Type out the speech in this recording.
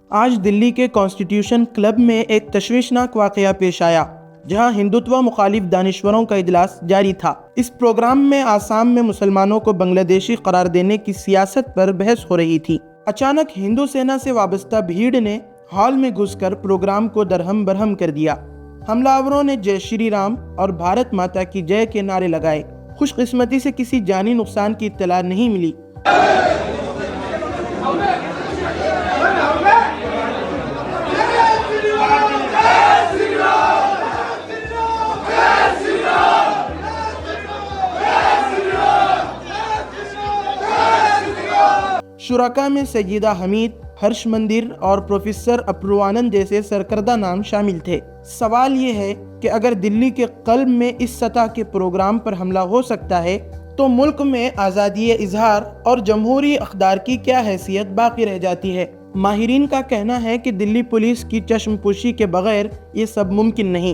آج دلی کے constitution club میں ایک تشویشناک واقعہ پیش آیا جہاں ہندوتوا مخالف دانشوروں کا اجلاس جاری تھا۔ اس پروگرام میں آسام میں مسلمانوں کو بنگلہ دیشی قرار دینے کی سیاست پر بحث ہو رہی تھی۔ اچانک ہندو سینا سے وابستہ بھیڑ نے ہال میں گھس کر پروگرام کو درہم برہم کر دیا۔ حملہ آوروں نے جے شری رام اور بھارت ماتا کی جے کے نعرے لگائے۔ خوش قسمتی سے کسی جانی نقصان کی اطلاع نہیں ملی۔ شرکا میں سیدہ حمید، ہرش مندر اور پروفیسر اپروانند جیسے سرکردہ نام شامل تھے۔ سوال یہ ہے کہ اگر دلی کے قلب میں اس سطح کے پروگرام پر حملہ ہو سکتا ہے تو ملک میں آزادی اظہار اور جمہوری اقدار کی کیا حیثیت باقی رہ جاتی ہے؟ ماہرین کا کہنا ہے کہ دلی پولیس کی چشم پوشی کے بغیر یہ سب ممکن نہیں۔